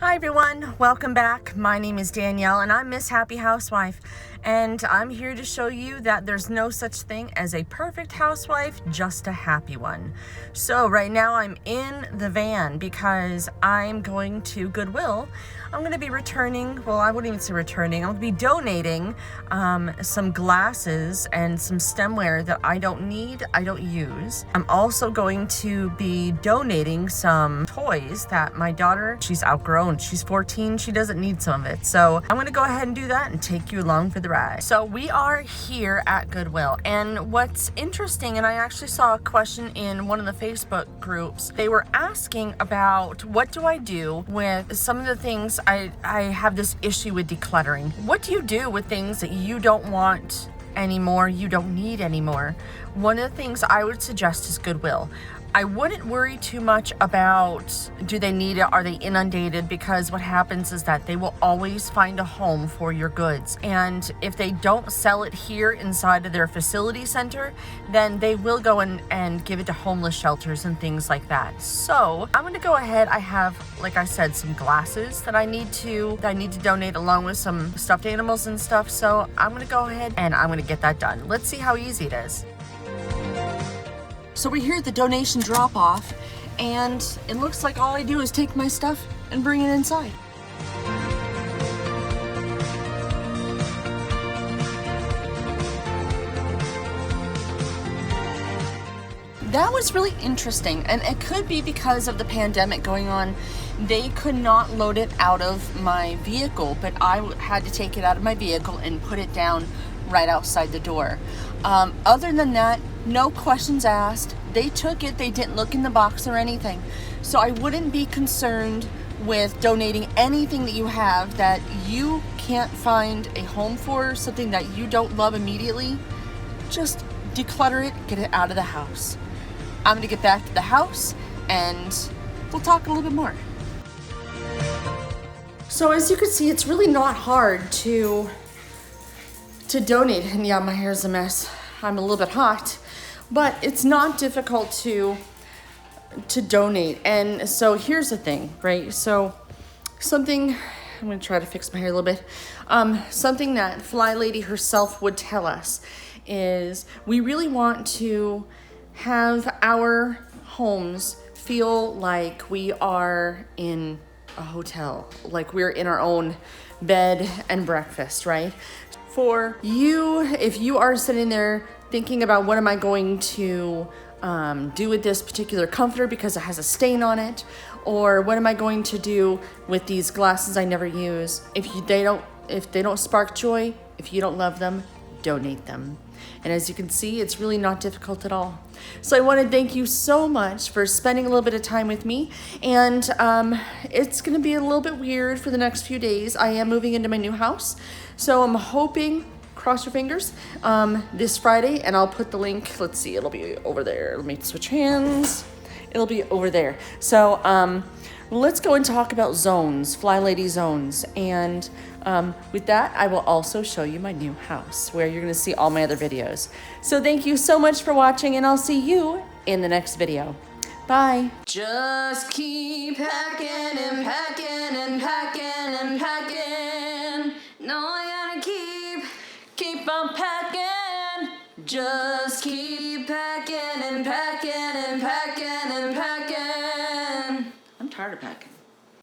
Hi everyone, welcome back. My name is Danielle and I'm Miss Happy Housewife, and I'm here to show you that there's no such thing as a perfect housewife, just a happy one. So right now I'm in the van because I'm going to Goodwill. I'm going to be returning, well, I wouldn't even say returning, I'm going to be donating some glasses and some stemware that I don't need, I don't use. I'm also going to be donating some toys that my daughter, she's outgrown. She's 14, she doesn't need some of it. So I'm going to go ahead and do that and take you along for the ride. So we are here at Goodwill, and what's interesting, and I actually saw a question in one of the Facebook groups, they were asking about what do I do with some of the things I have this issue with decluttering. What do you do with things that you don't want anymore, you don't need anymore? One of the things I would suggest is Goodwill. I wouldn't worry too much about do they need it, are they inundated, because what happens is that they will always find a home for your goods, and if they don't sell it here inside of their facility center, then they will go and give it to homeless shelters and things like that. So I'm going to go ahead. I have, like I said, some glasses that I need to donate, along with some stuffed animals and stuff. So I'm going to go ahead and I'm going to get that done. Let's see how easy it is. So we're here at the donation drop-off, and it looks like all I do is take my stuff and bring it inside. That was really interesting, and it could be because of the pandemic going on. They could not load it out of my vehicle, but I had to take it out of my vehicle and put it down right outside the door. Other than that, no questions asked. They took it, they didn't look in the box or anything. So I wouldn't be concerned with donating anything that you have that you can't find a home for, something that you don't love immediately. Just declutter it, get it out of the house. I'm gonna get back to the house and we'll talk a little bit more. So as you can see, it's really not hard to donate. And yeah, my hair's a mess. I'm a little bit hot, but it's not difficult to donate. And so here's the thing, right? So something, I'm gonna try to fix my hair a little bit. Something that Fly Lady herself would tell us is we really want to have our homes feel like we are in a hotel, like we're in our own bed and breakfast, right? For you, if you are sitting there thinking about what am I going to do with this particular comforter because it has a stain on it, or what am I going to do with these glasses I never use, if they don't spark joy, if you don't love them, donate them. And as you can see, it's really not difficult at all. So I want to thank you so much for spending a little bit of time with me. And it's going to be a little bit weird for the next few days. I am moving into my new house. So I'm hoping, cross your fingers, this Friday, and I'll put the link. Let's see, it'll be over there. Let me switch hands. It'll be over there. So let's go and talk about zones, Fly Lady zones. And with that, I will also show you my new house where you're going to see all my other videos. So thank you so much for watching, and I'll see you in the next video. Bye. Just keep packing and packing and packing and packing. No, I gotta keep on packing. Just